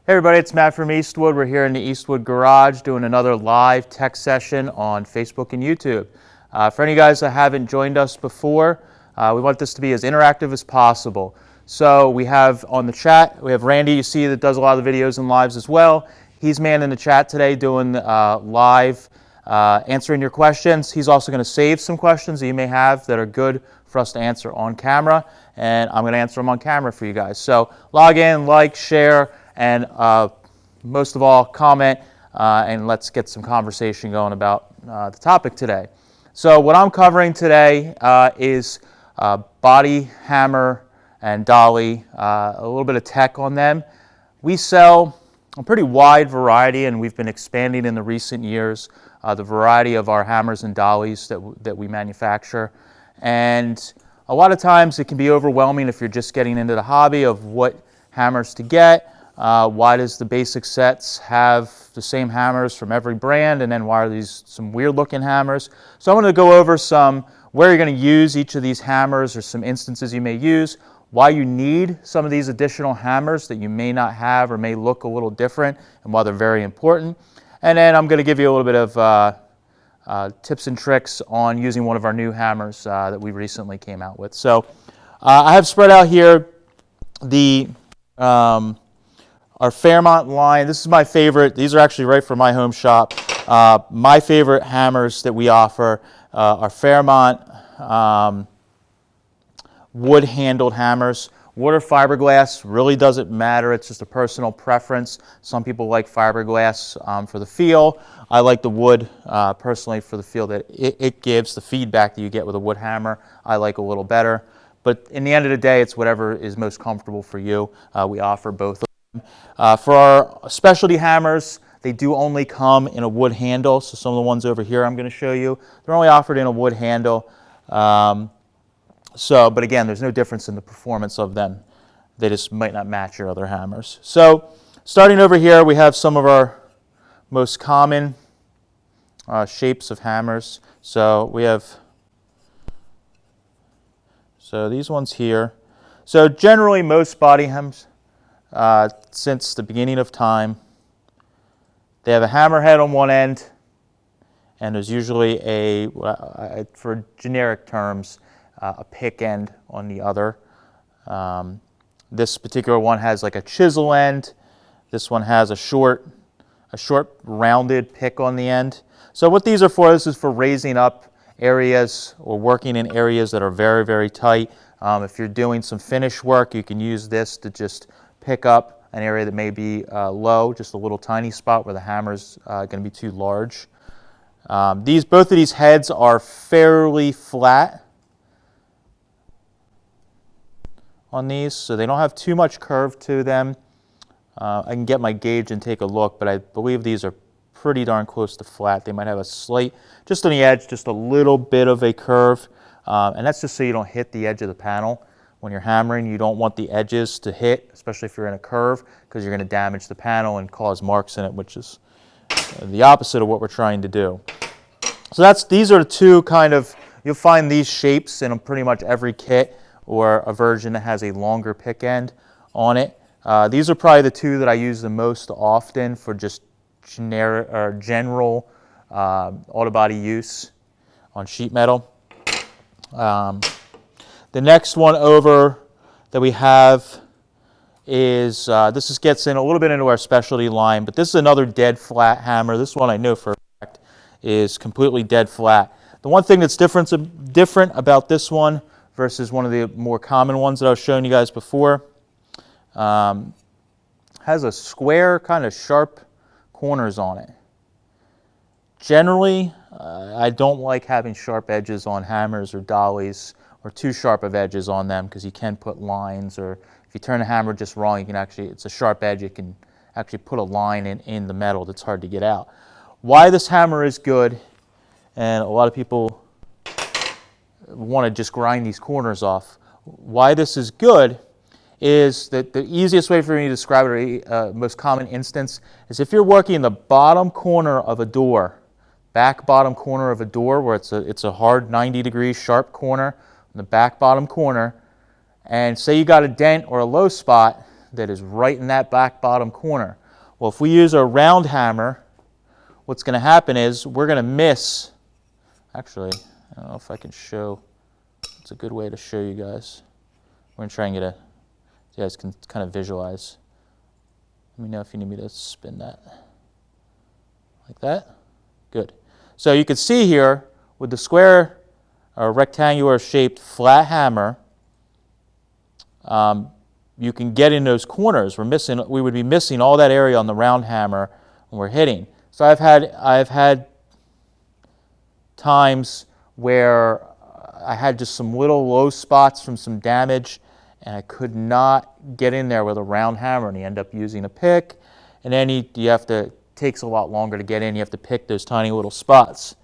Hey everybody, it's Matt from Eastwood. We're here in the Eastwood garage doing another live tech session on Facebook and YouTube. For any of you guys that haven't joined us before, we want this to be as interactive as possible. So we have on the chat, we have Randy, you see, that does a lot of the videos and lives as well. He's manning the chat today doing live, answering your questions. He's also going to save some questions that you may have that are good for us to answer on camera, and I'm going to answer them on camera for you guys. So log in, like, share, and most of all, comment, and let's get some conversation going about the topic today. So what I'm covering today is body, hammer, and dolly, a little bit of tech on them. We sell a pretty wide variety, and we've been expanding in the recent years the variety of our hammers and dollies that we manufacture. And a lot of times it can be overwhelming if you're just getting into the hobby of what hammers to get. Why does the basic sets have the same hammers from every brand, and then why are these some weird looking hammers? So I'm going to go over where you're going to use each of these hammers, or some instances you may use, why you need some of these additional hammers that you may not have or may look a little different, and why they're very important. And then I'm going to give you a little bit of tips and tricks on using one of our new hammers that we recently came out with. So I have spread out here our Fairmount line. This is my favorite. These are actually right from my home shop. My favorite hammers that we offer are Fairmount wood-handled hammers. Wood or fiberglass really doesn't matter. It's just a personal preference. Some people like fiberglass for the feel. I like the wood personally for the feel that it gives, the feedback that you get with a wood hammer. I like a little better. But in the end of the day, it's whatever is most comfortable for you. We offer both. For our specialty hammers, they do only come in a wood handle. So some of the ones over here I'm going to show you, they're only offered in a wood handle. But again, there's no difference in the performance of them. They just might not match your other hammers. So starting over here, we have some of our most common shapes of hammers. So we have these ones here. So generally most body hammers, since the beginning of time, they have a hammerhead on one end, and there's usually for generic terms, a pick end on the other. This particular one has like a chisel end. This one has a short rounded pick on the end. So what these are for, this is for raising up areas or working in areas that are very, very tight. If you're doing some finish work, you can use this to just pick up an area that may be low, just a little tiny spot where the hammer's going to be too large. Both of these heads are fairly flat on these, so they don't have too much curve to them. I can get my gauge and take a look, but I believe these are pretty darn close to flat. They might have a slight, just on the edge, just a little bit of a curve, and that's just so you don't hit the edge of the panel. When you're hammering, you don't want the edges to hit, especially if you're in a curve, because you're going to damage the panel and cause marks in it, which is the opposite of what we're trying to do. So these are the two kind of, you'll find these shapes in pretty much every kit or a version that has a longer pick end on it. These are probably the two that I use the most often for just generic or general auto body use on sheet metal. The next one over that we have is, this gets in a little bit into our specialty line, but this is another dead flat hammer. This one I know for a fact is completely dead flat. The one thing that's different about this one versus one of the more common ones that I was showing you guys before, has a square kind of sharp corners on it. Generally, I don't like having sharp edges on hammers or dollies, or too sharp of edges on them, because you can put lines, or if you turn the hammer just wrong, you can actually, it's a sharp edge, you can actually put a line in the metal that's hard to get out. Why this hammer is good, and a lot of people want to just grind these corners off, why this is good is that the easiest way for me to describe it, most common instance, is if you're working in the bottom corner of a door, back bottom corner of a door, where it's a hard 90-degree sharp corner in the back bottom corner, and say you got a dent or a low spot, that is right in that back bottom corner. Well, if we use a round hammer, what's going to happen is we're going to miss, actually, I don't know if I can show, it's a good way to show you guys. We're going to try and get a, so you guys can kind of visualize. Let me know if you need me to spin that. Like that? Good. So you can see here with the square or rectangular shaped flat hammer, you can get in those corners. We would be missing all that area on the round hammer when we're hitting. So I've had times where I had just some little low spots from some damage, and I could not get in there with a round hammer, and you end up using a pick, and then you have to, takes a lot longer to get in. You have to pick those tiny little spots.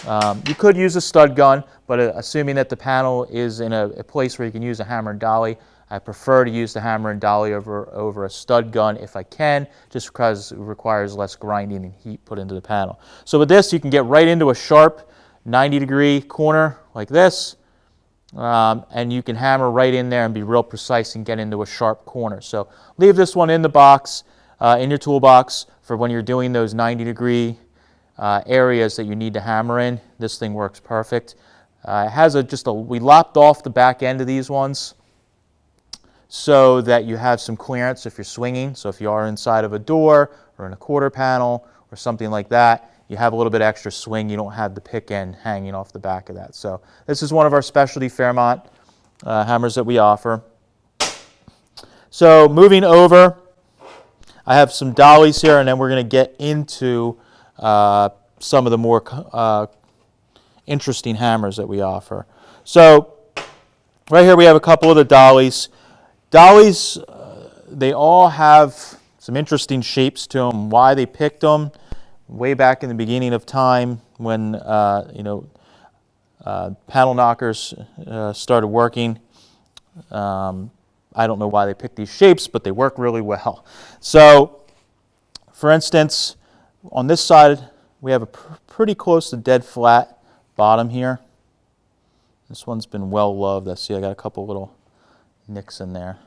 You could use a stud gun, but assuming that the panel is in a place where you can use a hammer and dolly, I prefer to use the hammer and dolly over a stud gun if I can, just because it requires less grinding and heat put into the panel. So with this, you can get right into a sharp 90-degree corner like this, and you can hammer right in there and be real precise and get into a sharp corner. So leave this one in the box, in your toolbox, for when you're doing those 90-degree areas that you need to hammer in. This thing works perfect. It has we lopped off the back end of these ones so that you have some clearance if you're swinging. So if you are inside of a door or in a quarter panel or something like that, you have a little bit extra swing. You don't have the pick end hanging off the back of that. So this is one of our specialty Fairmount hammers that we offer. So moving over, I have some dollies here, and then we're going to get into some of the more interesting hammers that we offer. So right here we have a couple of the dollies. Dollies, they all have some interesting shapes to them. Why they picked them, way back in the beginning of time when panel knockers started working. I don't know why they picked these shapes, but they work really well. So, for instance, on this side, we have a pretty close to dead flat bottom here. This one's been well loved. I see I got a couple little nicks in there.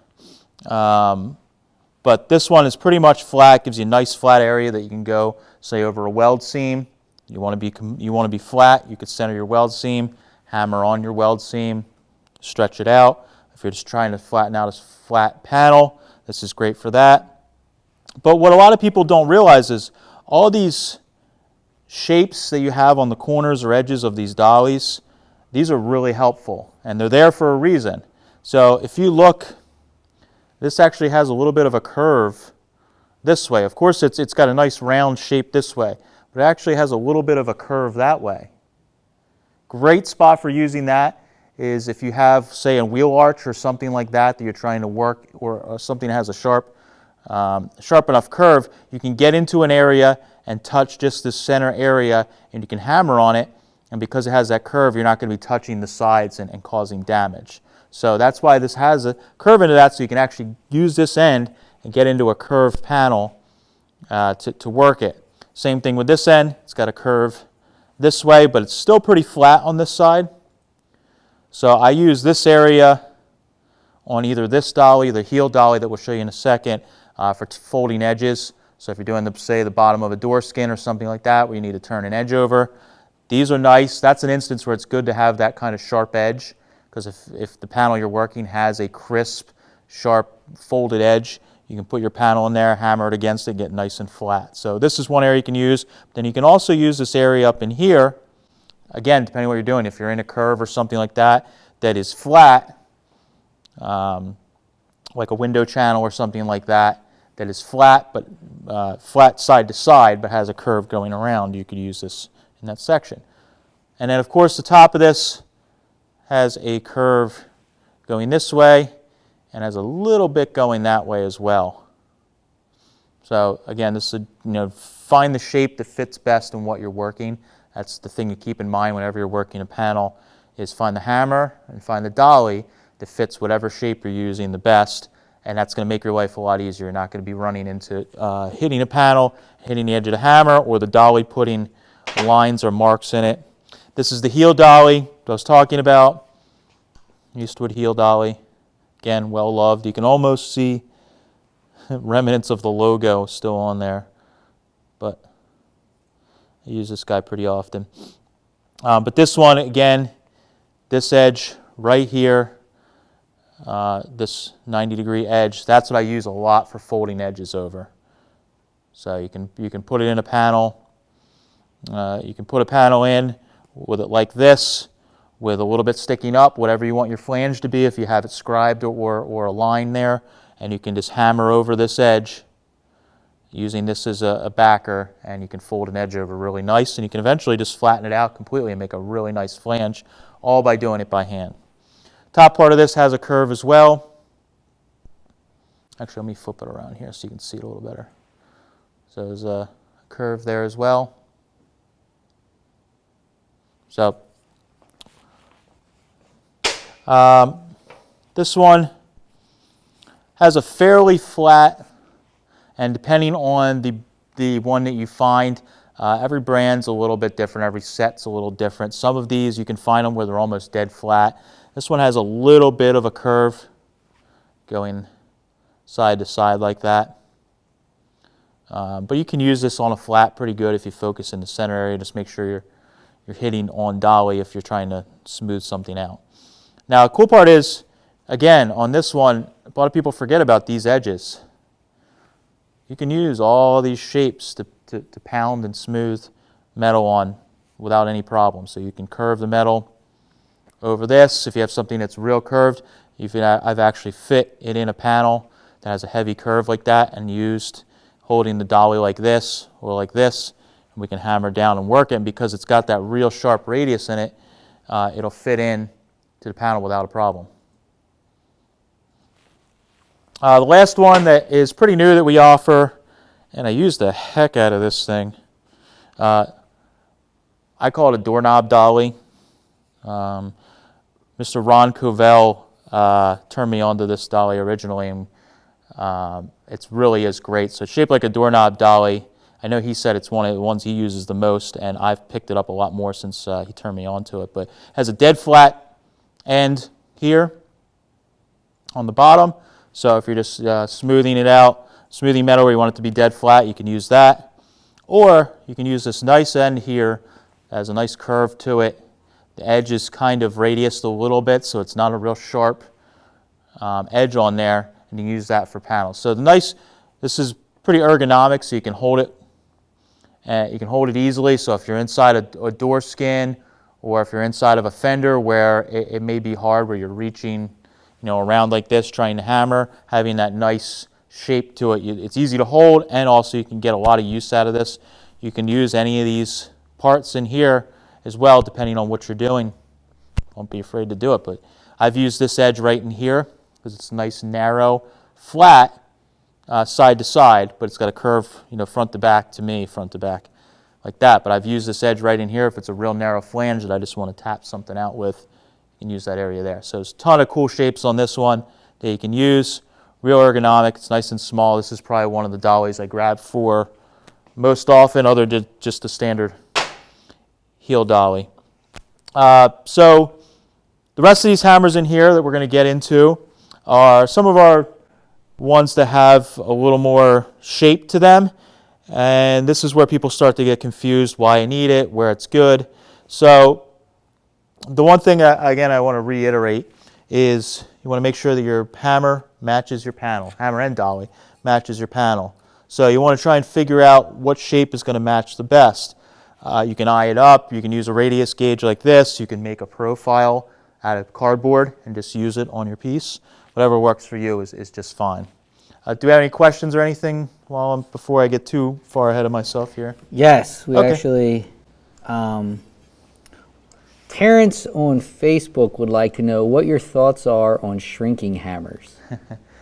But this one is pretty much flat, gives you a nice flat area that you can go, say, over a weld seam. You want to be flat, you could center your weld seam, hammer on your weld seam, stretch it out. If you're just trying to flatten out a flat panel, this is great for that. But what a lot of people don't realize is all these shapes that you have on the corners or edges of these dollies, these are really helpful, and they're there for a reason. So if you look, this actually has a little bit of a curve this way. Of course, it's got a nice round shape this way, but it actually has a little bit of a curve that way. Great spot for using that is if you have, say, a wheel arch or something like that that you're trying to work, or something that has a sharp enough curve, you can get into an area and touch just this center area, and you can hammer on it, and because it has that curve, you're not going to be touching the sides and causing damage. So that's why this has a curve into that, so you can actually use this end and get into a curved panel to work it. Same thing with this end. It's got a curve this way, but it's still pretty flat on this side. So I use this area on either this dolly, the heel dolly that we'll show you in a second, for folding edges. So if you're doing, say, the bottom of a door skin or something like that where you need to turn an edge over, these are nice. That's an instance where it's good to have that kind of sharp edge, because if the panel you're working has a crisp, sharp, folded edge, you can put your panel in there, hammer it against it, get nice and flat. So this is one area you can use. Then you can also use this area up in here. Again, depending on what you're doing, if you're in a curve or something like that, that is flat, like a window channel or something like that, that is flat, but flat side to side, but has a curve going around, you could use this in that section. And then, of course, the top of this has a curve going this way and has a little bit going that way as well. So again, this is find the shape that fits best in what you're working. That's the thing to keep in mind whenever you're working a panel, is find the hammer and find the dolly that fits whatever shape you're using the best, and that's going to make your life a lot easier. You're not going to be running into hitting a panel, hitting the edge of the hammer, or the dolly putting lines or marks in it. This is the heel dolly I was talking about, Eastwood heel dolly. Again, well loved. You can almost see remnants of the logo still on there, but I use this guy pretty often. But this one, again, this edge right here, this 90-degree edge, that's what I use a lot for folding edges over. So you can put it in a panel. You can put a panel in with it like this, with a little bit sticking up, whatever you want your flange to be, if you have it scribed or a line there, and you can just hammer over this edge using this as a backer, and you can fold an edge over really nice, and you can eventually just flatten it out completely and make a really nice flange, all by doing it by hand. Top part of this has a curve as well. Actually, let me flip it around here so you can see it a little better. So there's a curve there as well. So this one has a fairly flat, and depending on the one that you find, every brand's a little bit different, every set's a little different. Some of these you can find them where they're almost dead flat. This one has a little bit of a curve going side to side like that. But you can use this on a flat pretty good if you focus in the center area. Just make sure you're hitting on dolly if you're trying to smooth something out. Now, the cool part is, again, on this one, a lot of people forget about these edges. You can use all these shapes to pound and smooth metal on without any problem. So you can curve the metal over this. If you have something that's real curved, I've actually fit it in a panel that has a heavy curve like that and used holding the dolly like this or like this, and we can hammer down and work it. And because it's got that real sharp radius in it, it'll fit in to the panel without a problem. The last one that is pretty new that we offer, and I use the heck out of this thing, I call it a doorknob dolly. Mr. Ron Covell turned me on to this dolly originally, and it really is great. So it's shaped like a doorknob dolly. I know he said it's one of the ones he uses the most, and I've picked it up a lot more since he turned me on to it. But it has a dead flat end here on the bottom. So if you're just smoothing it out, smoothing metal where you want it to be dead flat, you can use that. Or you can use this nice end here that has a nice curve to it. The edge is kind of radiused a little bit, so it's not a real sharp edge on there, and you can use that for panels. So this is pretty ergonomic, so you can hold it. You can hold it easily, so if you're inside a door skin, or if you're inside of a fender where it may be hard, where you're reaching around like this trying to hammer, having that nice shape to it, it's easy to hold, and also you can get a lot of use out of this. You can use any of these parts in here as well, depending on what you're doing. Don't be afraid to do it, but I've used this edge right in here because it's nice, narrow, flat, side to side, but it's got a curve, front to back to me, front to back, like that. But I've used this edge right in here if it's a real narrow flange that I just want to tap something out with. You can use that area there. So there's a ton of cool shapes on this one that you can use. Real ergonomic. It's nice and small. This is probably one of the dollies I grab for most often, other than just a standard heel dolly. So the rest of these hammers in here that we're going to get into are some of our ones that have a little more shape to them, and this is where people start to get confused why I need it, where it's good. So the one thing, again, I want to reiterate is you want to make sure that your hammer matches your panel. Hammer and dolly matches your panel. So you want to try and figure out what shape is going to match the best. You can eye it up. You can use a radius gauge like this. You can make a profile out of cardboard and just use it on your piece. Whatever works for you is just fine. Do we have any questions or anything before I get too far ahead of myself here? Yes, we actually... Terrence on Facebook would like to know what your thoughts are on shrinking hammers.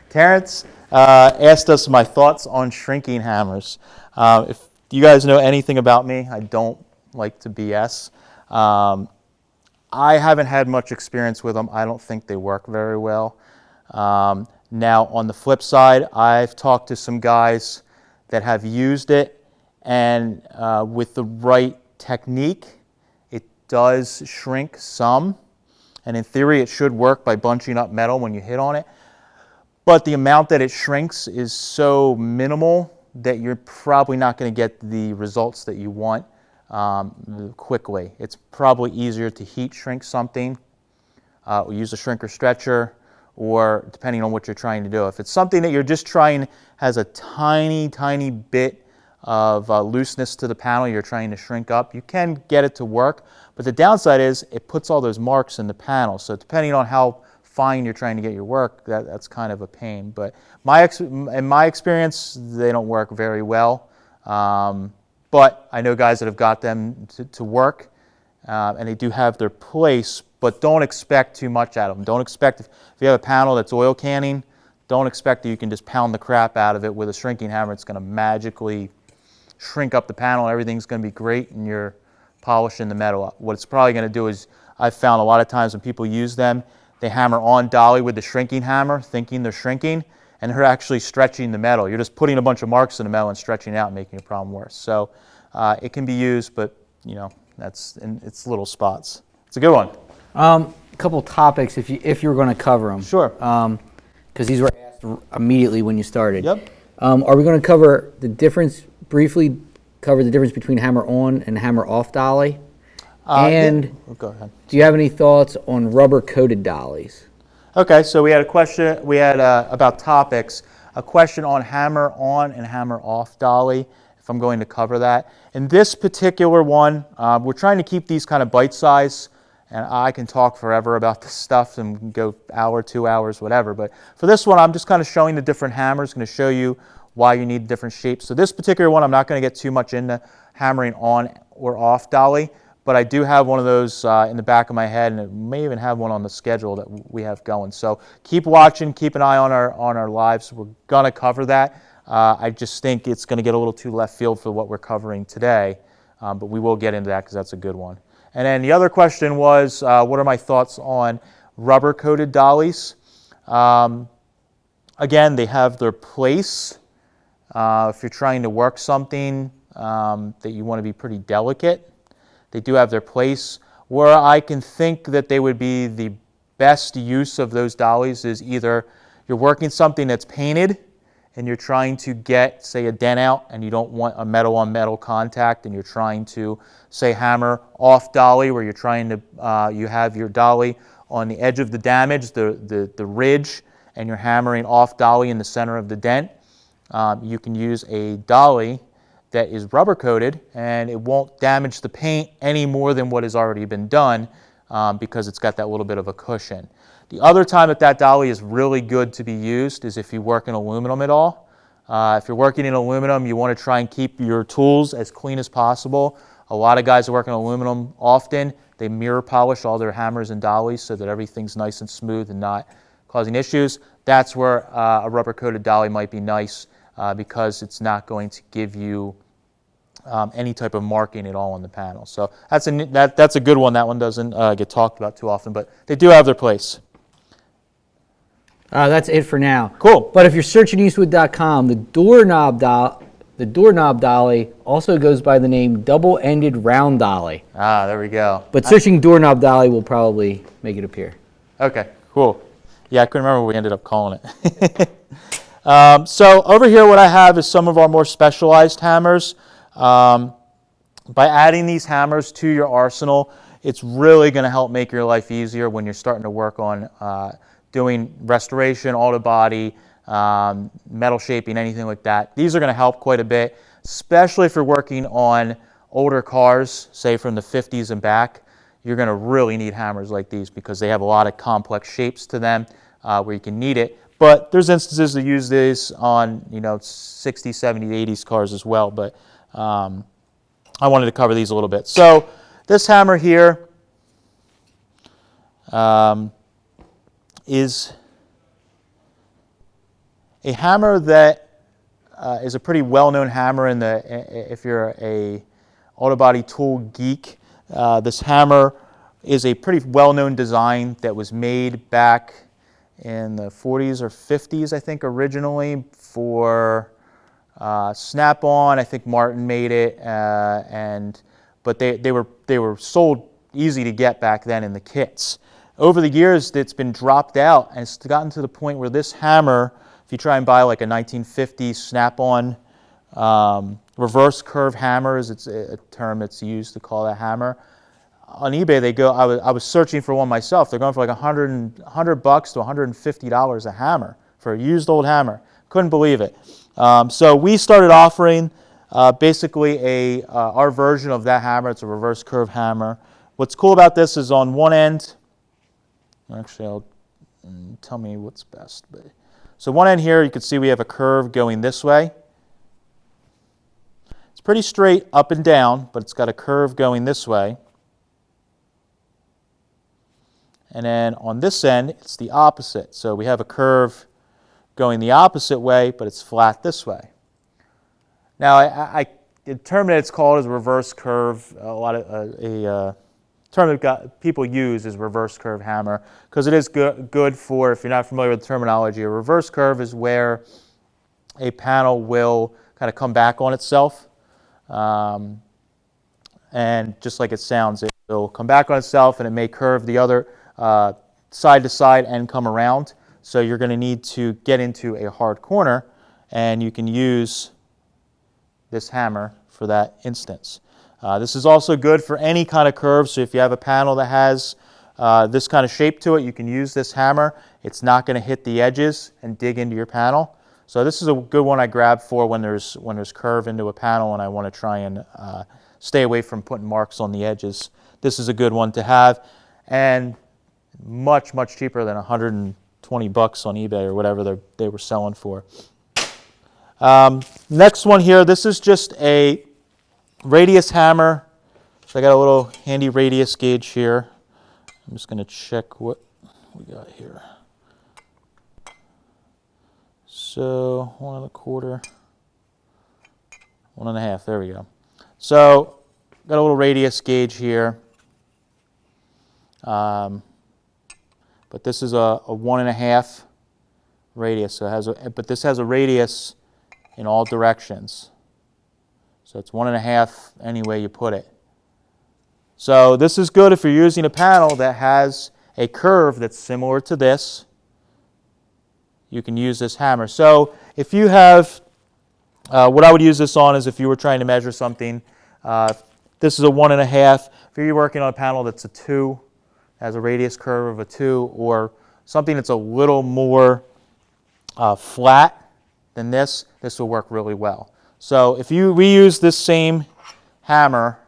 Terrence asked us my thoughts on shrinking hammers. If you guys know anything about me, I don't like to BS. I haven't had much experience with them. I don't think they work very well. Now, on the flip side, I've talked to some guys that have used it, and with the right technique, does shrink some, and in theory it should work by bunching up metal when you hit on it. but the amount that it shrinks is so minimal that you're probably not going to get the results that you want quickly. It's probably easier to heat shrink something, or use a shrinker stretcher, or depending on what you're trying to do. If it's something that you're just trying, has a tiny bit of looseness to the panel you're trying to shrink up, you can get it to work, but the downside is it puts all those marks in the panel. So depending on how fine you're trying to get your work, that's kind of a pain. But in my experience, they don't work very well. But I know guys that have got them to work, and they do have their place, but don't expect too much out of them. Don't expect, if you have a panel that's oil canning, don't expect that you can just pound the crap out of it with a shrinking hammer. It's going to magically shrink up the panel, everything's going to be great, and you're polishing the metal up. What it's probably going to do is, I've found a lot of times when people use them, they hammer on dolly with the shrinking hammer, thinking they're shrinking, and they're actually stretching the metal. You're just putting a bunch of marks in the metal and stretching it out and making your problem worse. So it can be used, but that's in its little spots. It's a good one. A couple topics if you're going to cover them. Sure. Because these were asked immediately when you started. Yep. Are we going to cover the difference, briefly cover the difference between hammer on and hammer off dolly? And go ahead. Do you have any thoughts on rubber coated dollies? Okay, so we had a question, about topics, a question on hammer on and hammer off dolly, if I'm going to cover that. In this particular one, we're trying to keep these kind of bite-size, and I can talk forever about this stuff and go hour, 2 hours, whatever. But for this one, I'm just kind of showing the different hammers, going to show you why you need different shapes. So this particular one, I'm not going to get too much into hammering on or off dolly, but I do have one of those in the back of my head, and it may even have one on the schedule that we have going. So keep watching, keep an eye on our lives. We're going to cover that. I just think it's going to get a little too left field for what we're covering today, but we will get into that because that's a good one. And then the other question was, what are my thoughts on rubber-coated dollies? Again, they have their place. If you're trying to work something that you want to be pretty delicate, they do have their place. Where I can think that they would be the best use of those dollies is either you're working something that's painted and you're trying to get, say, a dent out, and you don't want a metal-on-metal contact, and you're trying to, say, hammer off dolly, where you're trying to, you have your dolly on the edge of the damage, the ridge, and you're hammering off dolly in the center of the dent. You can use a dolly that is rubber coated, and it won't damage the paint any more than what has already been done because it's got that little bit of a cushion. The other time that dolly is really good to be used is if you work in aluminum at all. If you're working in aluminum, you want to try and keep your tools as clean as possible. A lot of guys that work in aluminum often, they mirror polish all their hammers and dollies so that everything's nice and smooth and not causing issues. That's where a rubber coated dolly might be nice because it's not going to give you any type of marking at all on the panel. So that's a good one. That one doesn't get talked about too often, but they do have their place. That's it for now. Cool. But if you're searching Eastwood.com, the doorknob dolly also goes by the name double-ended round dolly. Ah, there we go. But searching doorknob dolly will probably make it appear. Okay, cool. Yeah, I couldn't remember what we ended up calling it. So over here what I have is some of our more specialized hammers. By adding these hammers to your arsenal, it's really going to help make your life easier when you're starting to work on doing restoration, auto body, metal shaping, anything like that. These are going to help quite a bit, especially if you're working on older cars, say from the 50s and back. You're going to really need hammers like these because they have a lot of complex shapes to them where you can need it. But there's instances to use these on 60s, 70s, 80s cars as well. But I wanted to cover these a little bit. So this hammer here is a hammer that is a pretty well-known hammer if you're a auto body tool geek. This hammer is a pretty well-known design that was made back in the 40s or 50s, I think, originally for Snap-on. I think Martin made it, but they were sold easy to get back then in the kits. over the years, it's been dropped out, and it's gotten to the point where this hammer, if you try and buy like a 1950s Snap-on reverse curve hammer, is a term that's used to call that hammer. On eBay, they go. I was searching for one myself. They're going for like $100 to $150 a hammer for a used old hammer. Couldn't believe it. So we started offering basically our version of that hammer. It's a reverse curve hammer. What's cool about this is on one end. Actually, tell me what's best. So one end here, you can see we have a curve going this way. It's pretty straight up and down, but it's got a curve going this way. And then on this end, it's the opposite. So we have a curve going the opposite way, but it's flat this way. Now, the term that it's called is reverse curve. A term that people use is reverse curve hammer because it is good for, if you're not familiar with the terminology, a reverse curve is where a panel will kind of come back on itself. And just like it sounds, it will come back on itself and it may curve the other side to side and come around. So you're going to need to get into a hard corner, and you can use this hammer for that instance. This is also good for any kind of curve. So if you have a panel that has this kind of shape to it, you can use this hammer. It's not going to hit the edges and dig into your panel. So this is a good one I grab for when there's curve into a panel and I want to try and stay away from putting marks on the edges. This is a good one to have, and much cheaper than $120 on eBay or whatever they were selling for. Next one here, this is just a radius hammer. So I got a little handy radius gauge here. I'm just going to check what we got here. So 1 1/4, 1 1/2, there we go. So got a little radius gauge here. But this is a 1 1/2 radius. So but this has a radius in all directions. So it's 1 1/2 any way you put it. So this is good if you're using a panel that has a curve that's similar to this. You can use this hammer. So if you have, what I would use this on is if you were trying to measure something. This is a 1 1/2. If you're working on a panel that's a 2, has a radius curve of a 2, or something that's a little more flat than this will work really well. So if we use this same hammer,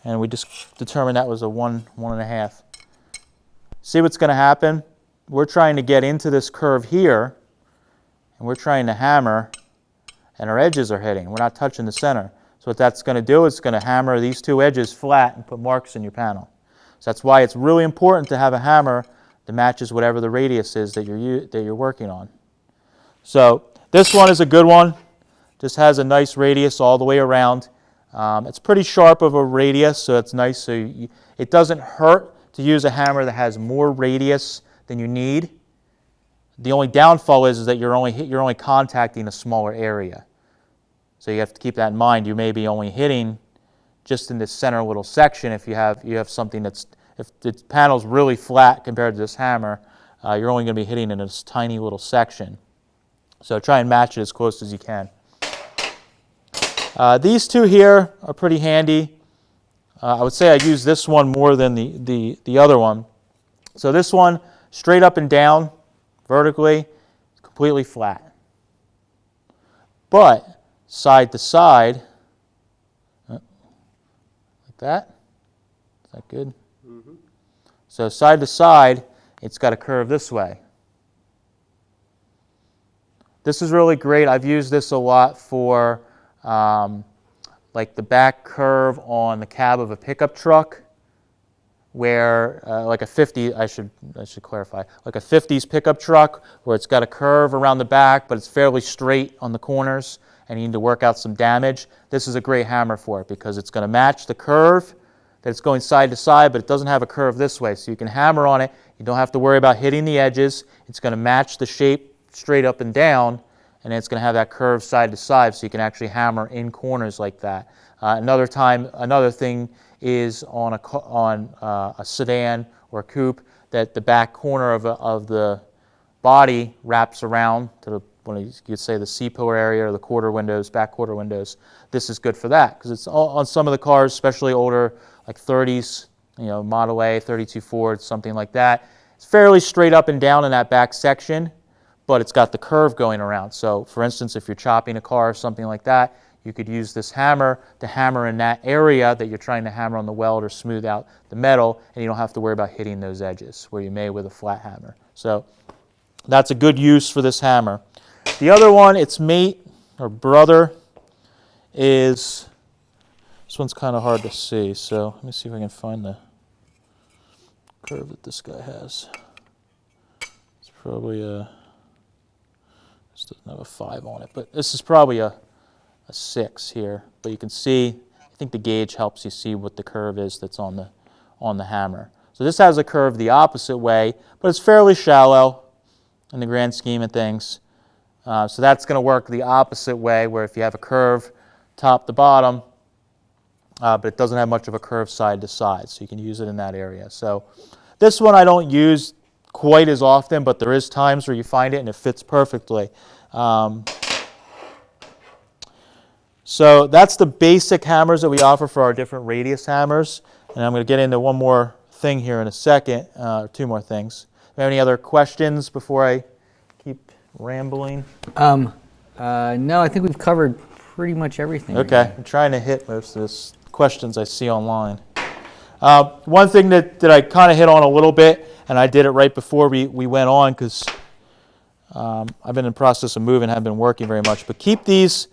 and we just determined that was a 1 1/2. See what's going to happen? We're trying to get into this curve here, and we're trying to hammer, and our edges are hitting. We're not touching the center. So what that's going to do is it's going to hammer these two edges flat and put marks in your panel. So that's why it's really important to have a hammer that matches whatever the radius is that you're working on. So this one is a good one. Just has a nice radius all the way around. It's pretty sharp of a radius, so it's nice. So it doesn't hurt to use a hammer that has more radius than you need. The only downfall is that you're only contacting a smaller area. So you have to keep that in mind. You may be only hitting just in this center little section. If you have something if the panel's really flat compared to this hammer, you're only going to be hitting in this tiny little section. So try and match it as close as you can. These two here are pretty handy. I would say I use this one more than the other one. So this one, straight up and down, vertically, completely flat. But side to side, like that. Is that good? Mm-hmm. So side to side, it's got a curve this way. This is really great. I've used this a lot for like the back curve on the cab of a pickup truck, where like a 50, I should clarify, like a 50s pickup truck where it's got a curve around the back, but it's fairly straight on the corners, and you need to work out some damage. This is a great hammer for it because it's going to match the curve that it's going side to side, but it doesn't have a curve this way. So you can hammer on it. You don't have to worry about hitting the edges. It's going to match the shape straight up and down, and then it's going to have that curve side to side, so you can actually hammer in corners like that. Another thing is on a sedan or a coupe, that the back corner of the body wraps around to the, when you could say the C-pillar area or the quarter windows, back quarter windows. This is good for that because it's all, on some of the cars, especially older, like 30s, Model A, 32 Ford, something like that. It's fairly straight up and down in that back section, but it's got the curve going around. So, for instance, if you're chopping a car or something like that, you could use this hammer to hammer in that area that you're trying to hammer on the weld or smooth out the metal, and you don't have to worry about hitting those edges where you may with a flat hammer. So that's a good use for this hammer. The other one, its mate or brother, is, this one's kind of hard to see, so let me see if I can find the curve that this guy has. It's probably this doesn't have a 5 on it, but this is probably a 6 here. But you can see, I think the gauge helps you see what the curve is that's on the hammer. So this has a curve the opposite way, but it's fairly shallow in the grand scheme of things. So that's going to work the opposite way, where if you have a curve top to bottom, but it doesn't have much of a curve side to side, so you can use it in that area. So this one I don't use quite as often, but there is times where you find it and it fits perfectly. So that's the basic hammers that we offer for our different radius hammers. And I'm going to get into one more thing here in a second, 2 more things. Do you have any other questions before I keep rambling? No, I think we've covered pretty much everything. Okay, I'm trying to hit most of the questions I see online. One thing that I kind of hit on a little bit, and I did it right before we went on because I've been in the process of moving, haven't been working very much, but keep these.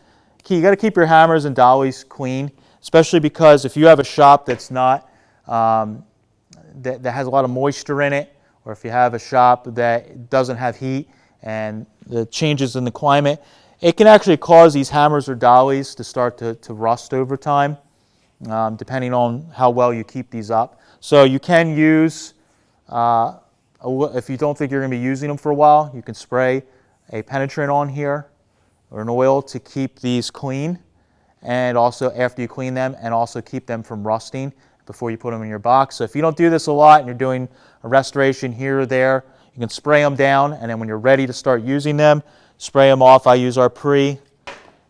You got to keep your hammers and dollies clean, especially because if you have a shop that's not that has a lot of moisture in it, or if you have a shop that doesn't have heat and the changes in the climate, it can actually cause these hammers or dollies to start to rust over time, depending on how well you keep these up. So you can use, if you don't think you're going to be using them for a while, you can spray a penetrant on here or an oil to keep these clean, and also after you clean them, and also keep them from rusting before you put them in your box. So if you don't do this a lot and you're doing a restoration here or there, you can spray them down, and then when you're ready to start using them, spray them off. I use our Pre,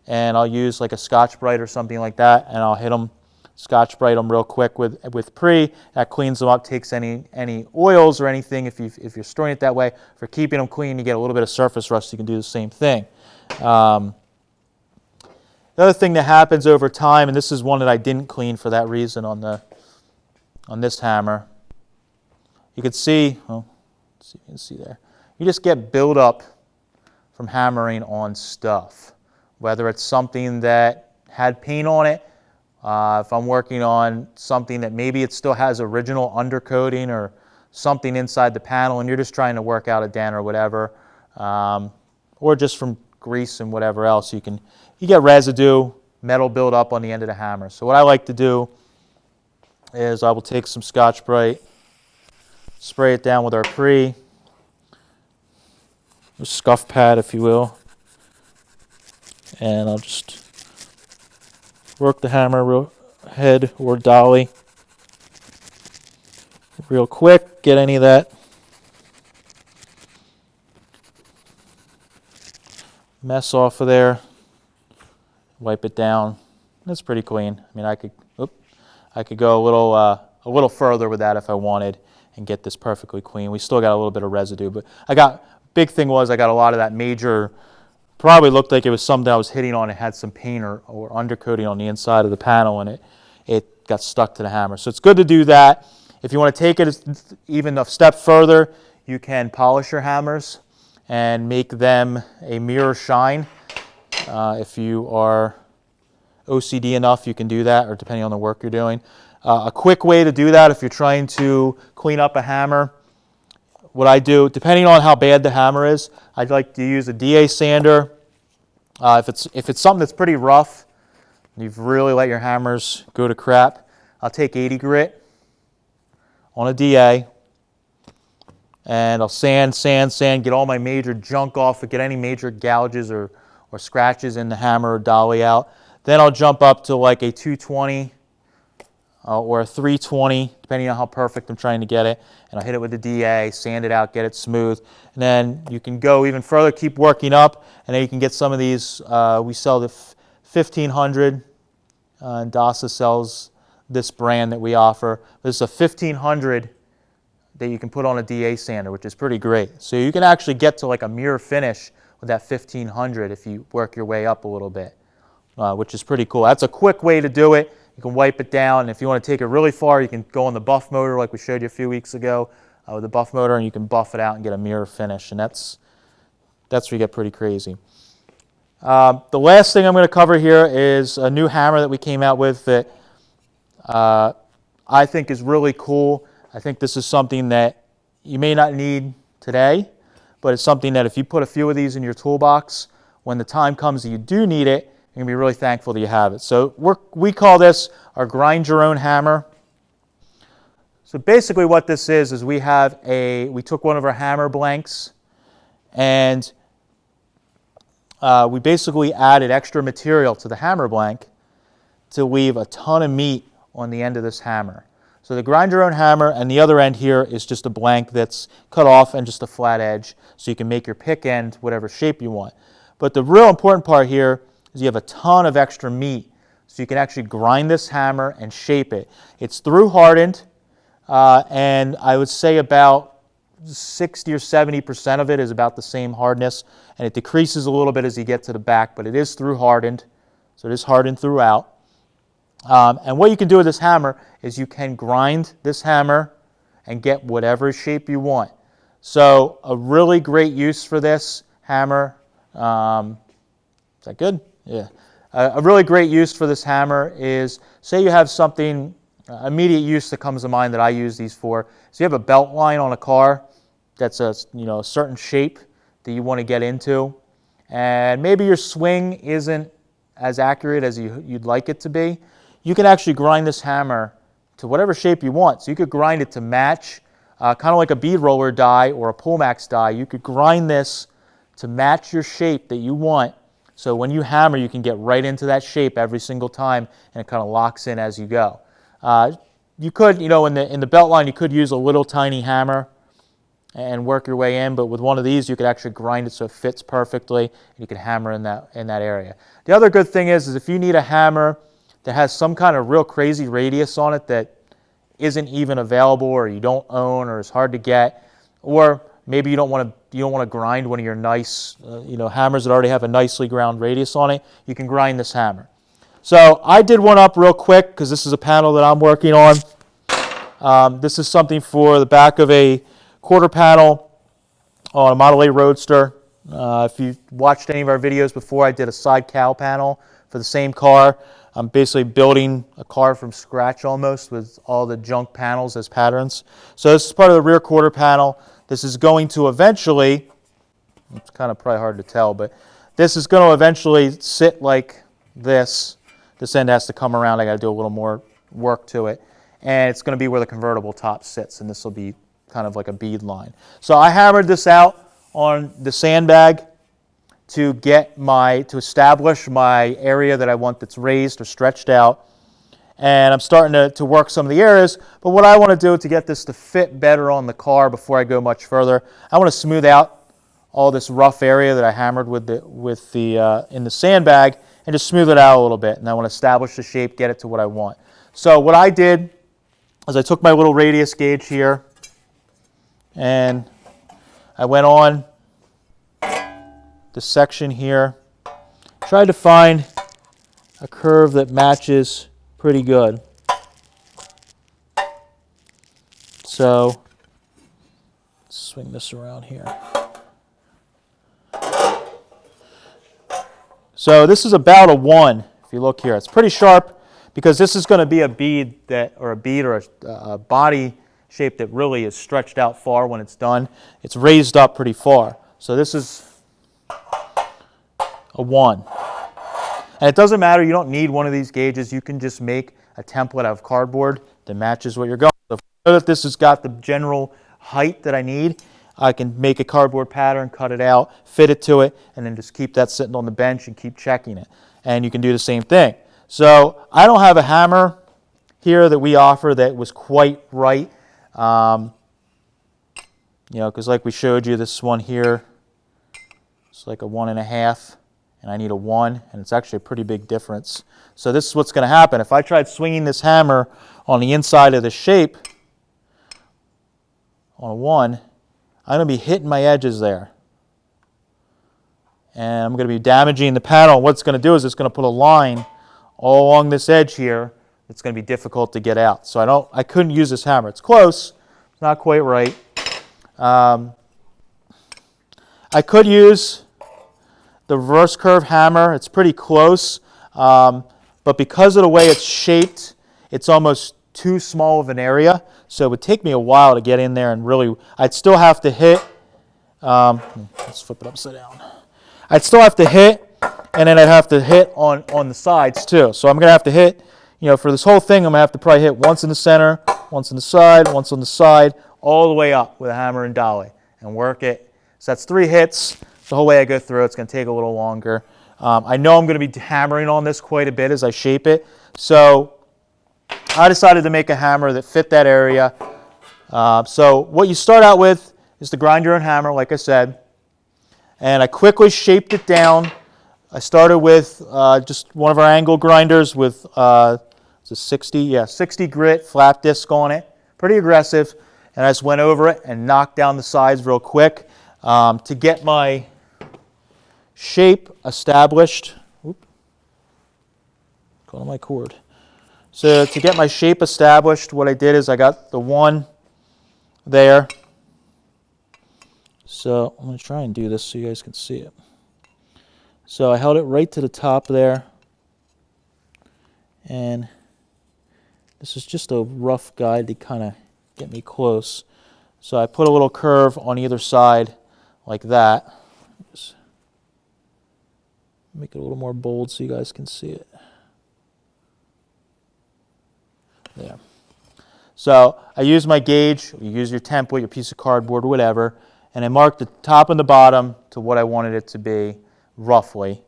and I'll use like a Scotch-Brite or something like that, and I'll hit them, Scotch-Brite them real quick with Pre. That cleans them up, takes any oils or anything. If you're storing it that way, for keeping them clean, you get a little bit of surface rust, you can do the same thing. The other thing that happens over time, and this is one that I didn't clean for that reason on this hammer, you can see, well, let's see if you can see there, you just get buildup from hammering on stuff, whether it's something that had paint on it. If I'm working on something that maybe it still has original undercoating or something inside the panel, and you're just trying to work out a dent or whatever, or just from grease and whatever else, you get residue, metal build up on the end of the hammer. So what I like to do is I will take some Scotch-Brite, spray it down with our Pre, a scuff pad if you will, and I'll just work the hammer head or dolly real quick, get any of that mess off of there, wipe it down. That's pretty clean. I mean, I could go a little further with that if I wanted and get this perfectly clean. We still got a little bit of residue, but big thing was I got a lot of that major, probably looked like it was something I was hitting on. It had some paint or undercoating on the inside of the panel, and it got stuck to the hammer. So it's good to do that. If you want to take it even a step further, you can polish your hammers and make them a mirror shine. If you are OCD enough, you can do that, or depending on the work you're doing. A quick way to do that, if you're trying to clean up a hammer, what I do, depending on how bad the hammer is, I'd like to use a DA sander. If it's something that's pretty rough, you've really let your hammers go to crap, I'll take 80 grit on a DA, and I'll sand, get all my major junk off, get any major gouges or scratches in the hammer or dolly out. Then I'll jump up to like a 220 or a 320, depending on how perfect I'm trying to get it. And I'll hit it with the DA, sand it out, get it smooth. And then you can go even further, keep working up, and then you can get some of these. We sell the 1500, and Donna sells this brand that we offer. This is a 1500 that you can put on a DA sander, which is pretty great. So you can actually get to like a mirror finish with that 1500 if you work your way up a little bit, which is pretty cool. That's a quick way to do it. You can wipe it down, and if you want to take it really far, you can go on the buff motor like we showed you a few weeks ago with the buff motor, and you can buff it out and get a mirror finish, and that's where you get pretty crazy. The last thing I'm going to cover here is a new hammer that we came out with that I think is really cool. I think this is something that you may not need today, but it's something that if you put a few of these in your toolbox, when the time comes that you do need it, you're going to be really thankful that you have it. So we call this our grind your own hammer. So basically what this is we took one of our hammer blanks and we basically added extra material to the hammer blank to leave a ton of meat on the end of this hammer. So the grind your own hammer, and the other end here is just a blank that's cut off and just a flat edge, so you can make your pick end whatever shape you want. But the real important part here is you have a ton of extra meat, so you can actually grind this hammer and shape it. It's through hardened, and I would say about 60 or 70% of it is about the same hardness, and it decreases a little bit as you get to the back, but it is through hardened, so it is hardened throughout. And what you can do with this hammer is you can grind this hammer and get whatever shape you want. So a really great use for this hammer, is that good? Yeah. A really great use for this hammer is, say you have something, immediate use that comes to mind that I use these for. So you have a belt line on a car that's a certain shape that you want to get into, and maybe your swing isn't as accurate as you'd like it to be. You can actually grind this hammer to whatever shape you want. So you could grind it to match, kind of like a bead roller die or a Pullmax die. You could grind this to match your shape that you want. So when you hammer, you can get right into that shape every single time, and it kind of locks in as you go. You could, in the belt line, you could use a little tiny hammer and work your way in, but with one of these, you could actually grind it so it fits perfectly, and you can hammer in that area. The other good thing is if you need a hammer that has some kind of real crazy radius on it that isn't even available, or you don't own, or is hard to get, or maybe you don't want to grind one of your nice hammers that already have a nicely ground radius on it, you can grind this hammer. So I did one up real quick because this is a panel that I'm working on. This is something for the back of a quarter panel on a Model A Roadster. If you watched any of our videos before, I did a side cowl panel for the same car. I'm basically building a car from scratch almost with all the junk panels as patterns. So this is part of the rear quarter panel. This is going to eventually, it's kind of probably hard to tell, but this is going to eventually sit like this. This end has to come around. I got to do a little more work to it. And it's going to be where the convertible top sits, and this will be kind of like a bead line. So I hammered this out on the sandbag to establish my area that I want that's raised or stretched out. And I'm starting to work some of the areas, but what I want to do to get this to fit better on the car before I go much further, I want to smooth out all this rough area that I hammered in the sandbag, and just smooth it out a little bit. And I want to establish the shape, get it to what I want. So what I did is I took my little radius gauge here, and I went on the section here, tried to find a curve that matches pretty good. So let's swing this around here. So this is about a 1 if you look here. It's pretty sharp because this is going to be a bead or a body shape that really is stretched out far when it's done. It's raised up pretty far. So this is a 1. And it doesn't matter, you don't need one of these gauges. You can just make a template out of cardboard that matches what you're going. So if I know that this has got the general height that I need, I can make a cardboard pattern, cut it out, fit it to it, and then just keep that sitting on the bench and keep checking it. And you can do the same thing. So I don't have a hammer here that we offer that was quite right. Because like we showed you, this one here, it's like a 1.5, and I need a 1, and it's actually a pretty big difference. So this is what's going to happen. If I tried swinging this hammer on the inside of the shape on a 1, I'm going to be hitting my edges there. And I'm going to be damaging the panel. What it's going to do is it's going to put a line all along this edge here. It's going to be difficult to get out. So I couldn't use this hammer. It's close. It's not quite right. I could use the reverse curve hammer. It's pretty close. But because of the way it's shaped, it's almost too small of an area. So it would take me a while to get in there and really, I'd still have to hit. Let's flip it upside down. I'd still have to hit, and then I'd have to hit on the sides too. So I'm going to have to hit, for this whole thing, I'm going to have to probably hit once in the center, once on the side, once on the side, all the way up with a hammer and dolly and work it. So that's 3 hits. The whole way I go through, it's going to take a little longer. I know I'm going to be hammering on this quite a bit as I shape it. So I decided to make a hammer that fit that area. So what you start out with is to grind your own hammer, like I said. And I quickly shaped it down. I started with just one of our angle grinders with it's a 60 grit flat disc on it. Pretty aggressive. And I just went over it and knocked down the sides real quick to get my shape established. Oop. Got on my cord. So to get my shape established, what I did is I got the 1 there. So I'm going to try and do this so you guys can see it. So I held it right to the top there. And this is just a rough guide to kind of get me close. So I put a little curve on either side like that. Just make it a little more bold so you guys can see it. There. So I use my gauge. You use your template, your piece of cardboard, whatever, and I marked the top and the bottom to what I wanted it to be roughly.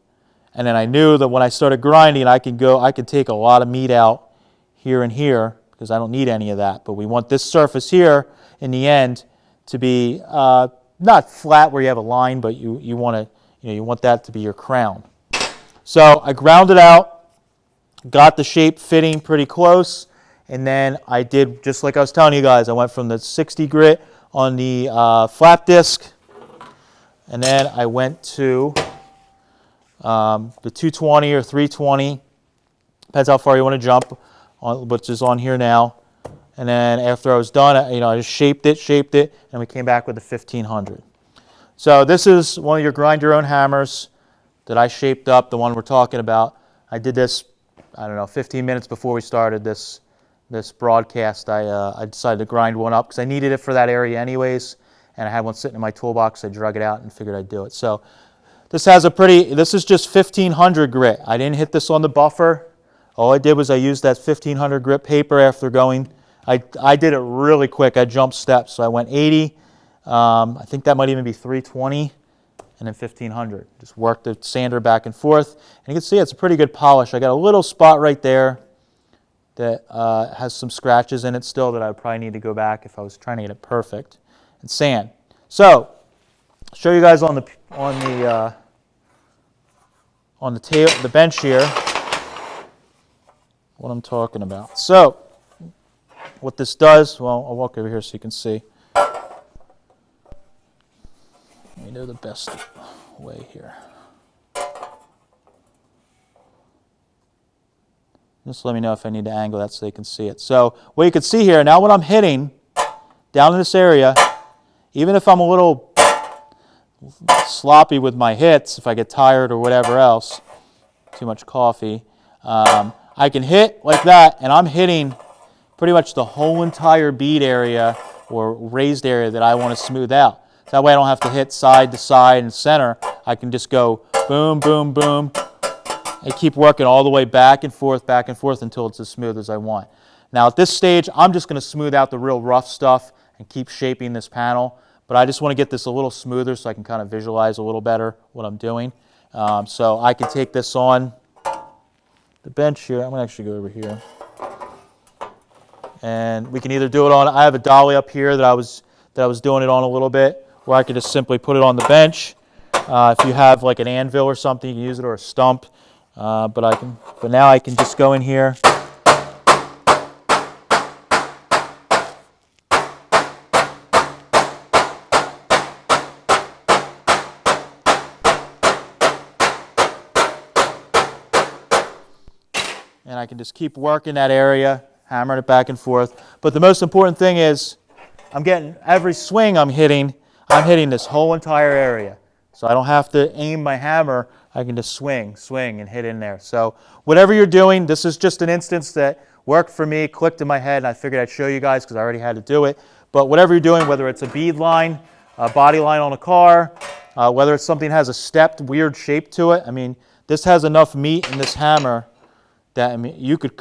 And then I knew that when I started grinding, I could take a lot of meat out here and here because I don't need any of that. But we want this surface here in the end to be not flat where you have a line, but you want that to be your crown. So I ground it out, got the shape fitting pretty close, and then I did just like I was telling you guys. I went from the 60 grit on the flat disc, and then I went to the 220 or 320. Depends how far you want to jump, which is on here now. And then after I was done, I just shaped it, and we came back with the 1500. So this is one of your grind your own hammers that I shaped up, the one we're talking about. I did this, 15 minutes before we started this broadcast. I decided to grind one up because I needed it for that area anyways, and I had one sitting in my toolbox. I drug it out and figured I'd do it. So this is just 1500 grit. I didn't hit this on the buffer. All I did was I used that 1500 grit paper after going. I did it really quick. I jumped steps. So I went 80. I think that might even be 320 and then 1500. Just worked the sander back and forth. And you can see it's a pretty good polish. I got a little spot right there that has some scratches in it still that I would probably need to go back if I was trying to get it perfect and sand. So I'll show you guys on the bench here what I'm talking about. So what this does, well, I'll walk over here so you can see. Let me know the best way here. Just let me know if I need to angle that so they can see it. So what you can see here, now when I'm hitting down in this area, even if I'm a little sloppy with my hits, if I get tired or whatever else, too much coffee, I can hit like that, and I'm hitting pretty much the whole entire bead area or raised area that I want to smooth out. So that way I don't have to hit side to side and center. I can just go boom, boom, boom, and keep working all the way back and forth until it's as smooth as I want. Now at this stage, I'm just going to smooth out the real rough stuff and keep shaping this panel. But I just want to get this a little smoother so I can kind of visualize a little better what I'm doing. So I can take this on the bench here. I'm going to actually go over here. And we can either do it on, I have a dolly up here that I was doing it on a little bit, where I could just simply put it on the bench. If you have like an anvil or something, you can use it, or a stump. But now I can just go in here. And I can just keep working that area, hammering it back and forth. But the most important thing is, I'm getting every swing I'm hitting this whole entire area. So I don't have to aim my hammer. I can just swing, and hit in there. So whatever you're doing, this is just an instance that worked for me, clicked in my head, and I figured I'd show you guys because I already had to do it. But whatever you're doing, whether it's a bead line, a body line on a car, whether it's something that has a stepped, weird shape to it, I mean, this has enough meat in this hammer that, I mean, you could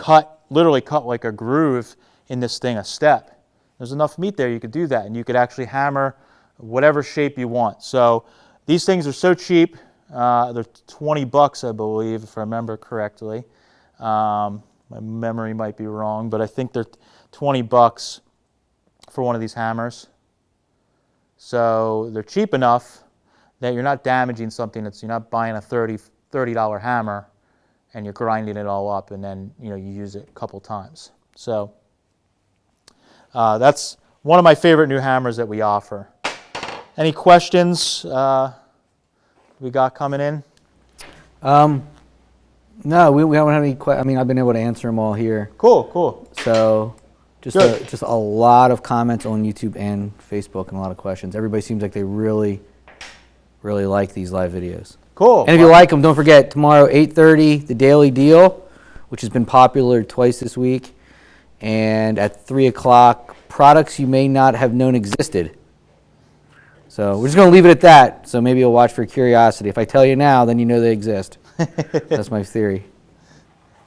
literally cut like a groove in this thing, a step. There's enough meat there, you could do that, and you could actually hammer whatever shape you want. So these things are so cheap. They're 20 bucks, I believe, if I remember correctly. My memory might be wrong, but I think they're 20 bucks for one of these hammers. So they're cheap enough that you're not damaging something. You're not buying a $30 hammer and you're grinding it all up, and then you use it a couple times. So that's one of my favorite new hammers that we offer. Any questions we got coming in? No, we haven't had any questions. I mean, I've been able to answer them all here. Cool. So just a lot of comments on YouTube and Facebook, and a lot of questions. Everybody seems like they really like these live videos. Cool. And if you like them, don't forget, tomorrow, 8:30, the Daily Deal, which has been popular twice this week. And at 3 o'clock, products you may not have known existed. So we're just going to leave it at that. So maybe you'll watch for curiosity. If I tell you now, then you know they exist. That's my theory.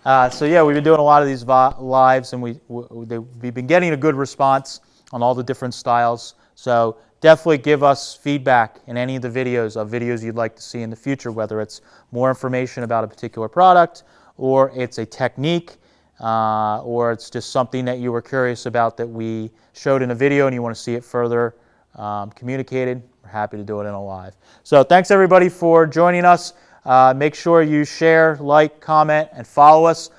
So yeah, we've been doing a lot of these lives, and we've been getting a good response on all the different styles. So definitely give us feedback in any of the videos you'd like to see in the future, whether it's more information about a particular product, or it's a technique, or it's just something that you were curious about that we showed in a video and you want to see it further communicated. We're happy to do it in a live. So thanks everybody for joining us. Make sure you share, like, comment, and follow us,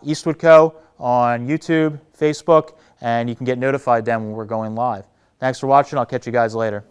Eastwood Co. on YouTube, Facebook, and you can get notified then when we're going live. Thanks for watching. I'll catch you guys later.